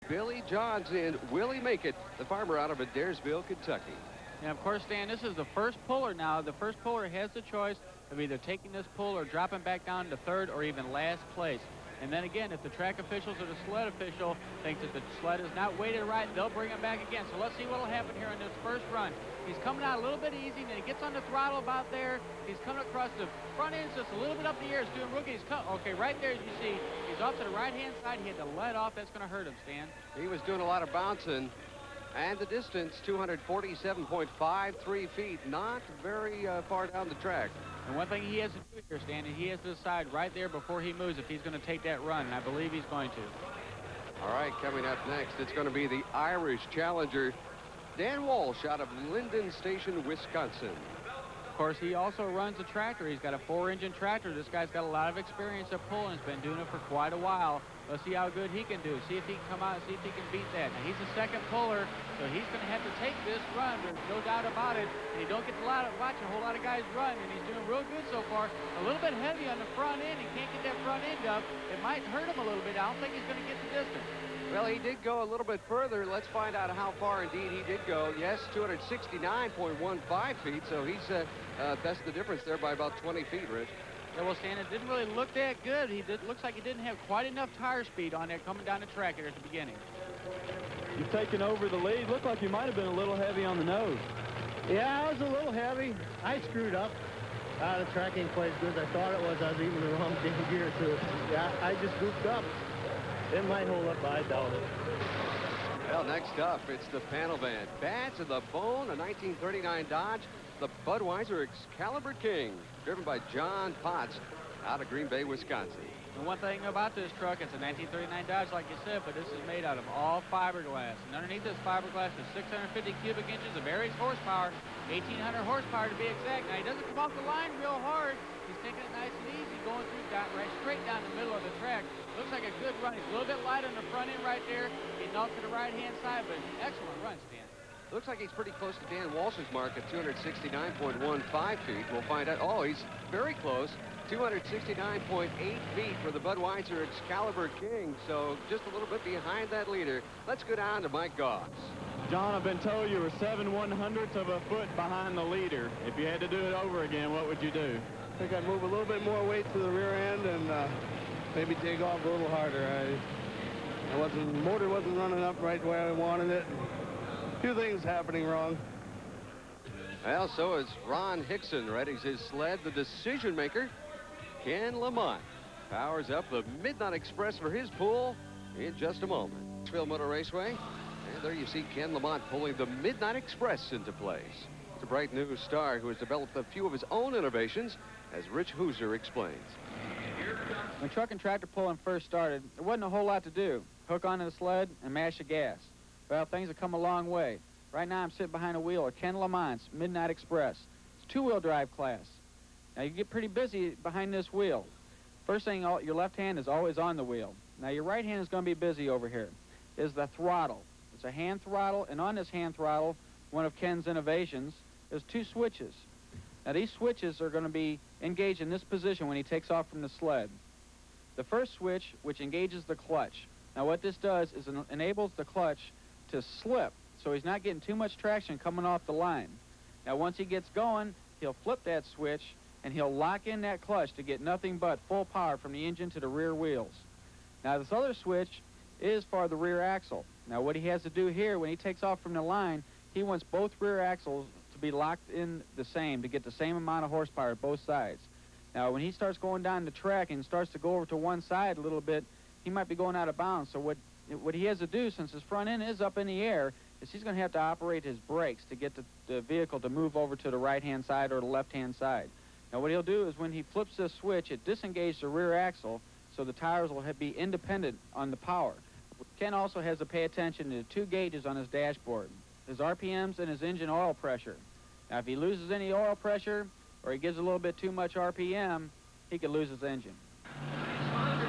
Billy Johns in Will He Make It, the farmer out of Adairsville, Kentucky. And of course, Stan, this is the first puller now. The first puller has the choice of either taking this pull or dropping back down to third or even last place. And then again, if the track officials or the sled official thinks that the sled is not weighted right, they'll bring him back again. So let's see what will happen here in this first run. He's coming out a little bit easy, and then he gets on the throttle about there. He's coming across the front end just a little bit up the air. He's doing rookie. Okay, right there, as you see, he's off to the right-hand side. He had to let off. That's going to hurt him, Stan. He was doing a lot of bouncing. And the distance, 247.53 feet, not very far down the track. And one thing he has to do here, Stan, he has to decide right there before he moves if he's going to take that run, and I believe he's going to. All right, coming up next, it's going to be the Irish challenger, Dan Walsh out of Linden Station, Wisconsin. Of course, he also runs a tractor. He's got a 4-engine tractor. This guy's got a lot of experience at pulling. He's been doing it for quite a while. Let's see how good he can do. See if he can come out and see if he can beat that. Now, he's the second puller, so he's going to have to take this run. There's no doubt about it. And he don't get to watch a whole lot of guys run, and he's doing real good so far. A little bit heavy on the front end. He can't get that front end up. It might hurt him a little bit. I don't think he's going to get the distance. Well, he did go a little bit further. Let's find out how far indeed he did go. Yes, 269.15 feet, so he's that's the difference there by about 20 feet, Rich. Yeah, well, Stan, it didn't really look that good. Looks like he didn't have quite enough tire speed on there coming down the track here at the beginning. You've taken over the lead. Looked like you might have been a little heavy on the nose. Yeah, I was a little heavy. I screwed up. The track ain't quite as good as I thought it was. I was even the wrong damn gear, so yeah, I just goofed up. It might hold up, but I doubt it. Well, next up, it's the panel van. Bad to the bone, a 1939 Dodge, the Budweiser Excalibur King, driven by John Potts out of Green Bay, Wisconsin. And one thing about this truck, it's a 1939 Dodge, like you said, but this is made out of all fiberglass. And underneath this fiberglass is 650 cubic inches of average horsepower, 1,800 horsepower to be exact. Now, he doesn't come off the line real hard. He's taking it nice and easy, going through right straight down the middle of the track. Looks like a good run. He's a little bit light on the front end right there. He's off to the right-hand side, but excellent run, Stan. Looks like he's pretty close to Dan Walsh's mark at 269.15 feet. We'll find out. Oh, he's very close. 269.8 feet for the Budweiser Excalibur King. So just a little bit behind that leader. Let's go down to Mike Goss. John, I've been told you were 7/100ths of a foot behind the leader. If you had to do it over again, what would you do? I think I'd move a little bit more weight to the rear end and maybe take off a little harder. Motor wasn't running up right the way I wanted it. A few things happening wrong. Well, so is Ron Hickson readies his sled. The decision maker, Ken Lamont, powers up the Midnight Express for his pull in just a moment. Nashville Motor Raceway, and there you see Ken Lamont pulling the Midnight Express into place. It's a bright new star who has developed a few of his own innovations, as Rich Hooser explains. When truck and tractor pulling first started, there wasn't a whole lot to do. Hook onto the sled and mash the gas. Well, things have come a long way. Right now I'm sitting behind a wheel of Ken Lamont's Midnight Express. It's two-wheel drive class. Now you get pretty busy behind this wheel. First thing, your left hand is always on the wheel. Now your right hand is going to be busy over here. Is the throttle. It's a hand throttle, and on this hand throttle, one of Ken's innovations, is two switches. Now these switches are going to be engaged in this position when he takes off from the sled. The first switch, which engages the clutch. Now what this does is enables the clutch to slip, so he's not getting too much traction coming off the line. Now once he gets going, he'll flip that switch and he'll lock in that clutch to get nothing but full power from the engine to the rear wheels. Now this other switch is for the rear axle. Now what he has to do here when he takes off from the line, he wants both rear axles to be locked in the same to get the same amount of horsepower at both sides. Now when he starts going down the track and starts to go over to one side a little bit, he might be going out of bounds. So what he has to do, since his front end is up in the air, is he's going to have to operate his brakes to get the vehicle to move over to the right-hand side or the left-hand side. Now what he'll do is when he flips this switch, it disengages the rear axle, so the tires will be independent on the power. Ken also has to pay attention to 2 gauges on his dashboard, his RPMs and his engine oil pressure. Now if he loses any oil pressure or he gives a little bit too much RPM, he could lose his engine.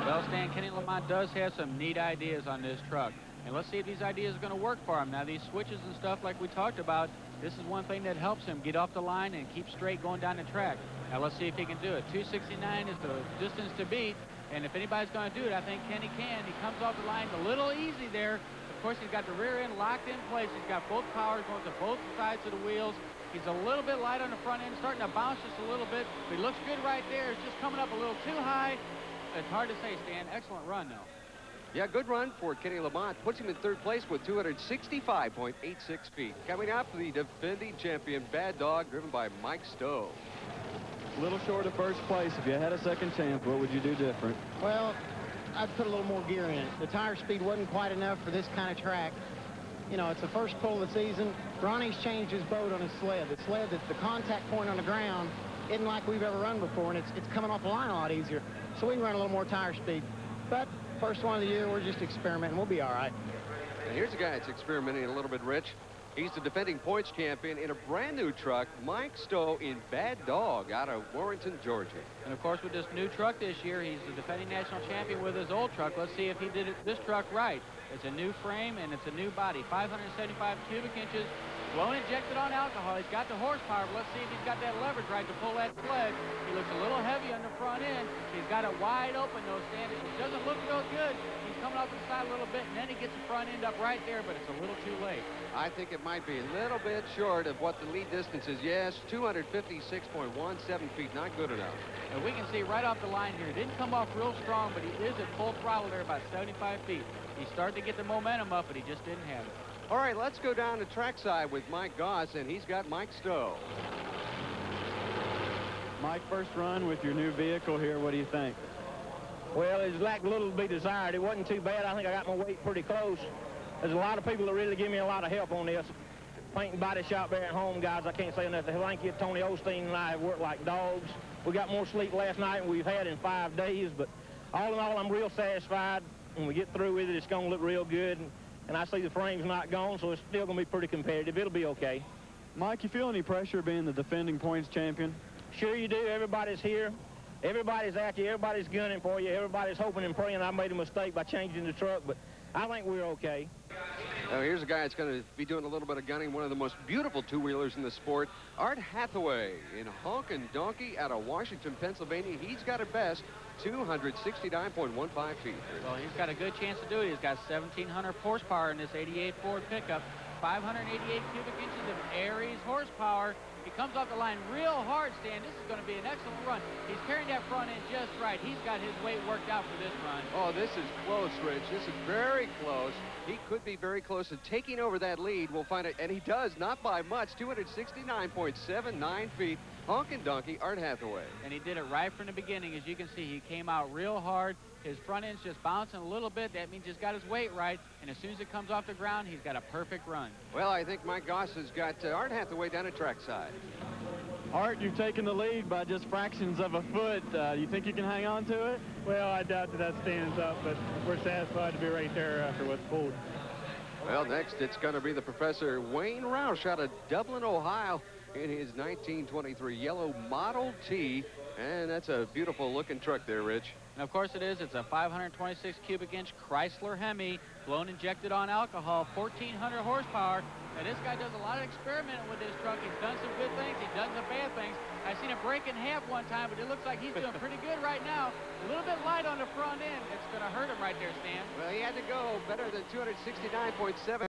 Well, Stan, Kenny Lamont does have some neat ideas on this truck. And let's see if these ideas are going to work for him. Now, these switches and stuff like we talked about, this is one thing that helps him get off the line and keep straight going down the track. Now, let's see if he can do it. 269 is the distance to beat. And if anybody's going to do it, I think Kenny can. He comes off the line a little easy there. Of course, he's got the rear end locked in place. He's got both powers going to both sides of the wheels. He's a little bit light on the front end, starting to bounce just a little bit. But he looks good right there. It's just coming up a little too high. It's hard to say, Stan. Excellent run, though. Yeah, good run for Kenny Lamont. Puts him in third place with 265.86 feet. Coming up, the defending champion, Bad Dog, driven by Mike Stowe. A little short of first place. If you had a second chance, what would you do different? Well, I'd put a little more gear in it. The tire speed wasn't quite enough for this kind of track. You know, it's the first pull of the season. Ronnie's changed his boat on his sled. The sled, the contact point on the ground isn't like we've ever run before, and it's coming off the line a lot easier. So we can run a little more tire speed. But first one of the year, we're just experimenting. We'll be all right. And here's a guy that's experimenting a little bit, Rich. He's the defending points champion in a brand new truck, Mike Stowe in Bad Dog out of Warrenton, Georgia. And of course, with this new truck this year, he's the defending national champion with his old truck. Let's see if he did this truck right. It's a new frame and it's a new body, 575 cubic inches. Well injected on alcohol. He's got the horsepower, but let's see if he's got that leverage right to pull that sled. He looks a little heavy on the front end. He's got it wide open, though, Stan. It doesn't look real good. He's coming off to the side a little bit, and then he gets the front end up right there, but it's a little too late. I think it might be a little bit short of what the lead distance is. Yes, 256.17 feet, not good enough. And we can see right off the line here. Didn't come off real strong, but he is at full throttle there, about 75 feet. He's starting to get the momentum up, but he just didn't have it. All right, let's go down to Trackside with Mike Goss, and he's got Mike Stowe. Mike, first run with your new vehicle here. What do you think? Well, it lacked a little to be desired. It wasn't too bad. I think I got my weight pretty close. There's a lot of people that really give me a lot of help on this. Painting body shop there at home, guys, I can't say enough. Thank you, Tony Osteen and I have worked like dogs. We got more sleep last night than we've had in 5 days, but all in all, I'm real satisfied. When we get through with it, it's going to look real good. And I see the frame's not gone, so it's still going to be pretty competitive. It'll be okay. Mike, you feel any pressure being the defending points champion? Sure you do. Everybody's here. Everybody's at you. Everybody's gunning for you. Everybody's hoping and praying I made a mistake by changing the truck, but I think we're okay. Now, here's a guy that's going to be doing a little bit of gunning, one of the most beautiful two-wheelers in the sport, Art Hathaway in Honkin' Donkey out of Washington, Pennsylvania. He's got it best, 269.15 feet. Well, he's got a good chance to do it. He's got 1,700 horsepower in this 88 Ford pickup, 588 cubic inches of Aries horsepower. He comes off the line real hard, Stan. This is going to be an excellent run. He's carrying that front end just right. He's got his weight worked out for this run. Oh, this is close, Rich. This is very close. He could be very close to taking over that lead. We'll find it, and he does, not by much, 269.79 feet. Honkin' Donkey, Art Hathaway. And he did it right from the beginning. As you can see, he came out real hard. His front end's just bouncing a little bit. That means he's got his weight right. And as soon as it comes off the ground, he's got a perfect run. Well, I think Mike Goss has got Art Hathaway down at Trackside. Art, you've taken the lead by just fractions of a foot. You think you can hang on to it? Well, I doubt that stands up, but we're satisfied to be right there after what's pulled. Well, next it's going to be the Professor Wayne Roush out of Dublin, Ohio in his 1923 yellow Model T. And that's a beautiful looking truck there, Rich. And of course it is. It's a 526 cubic inch Chrysler Hemi, blown injected on alcohol, 1,400 horsepower. Now this guy does a lot of experimenting with this truck. He's done some good things. He's done some bad things. I've seen him break in half one time, but it looks like he's doing pretty good right now. A little bit light on the front end. It's going to hurt him right there, Stan. Well, he had to go better than 269.7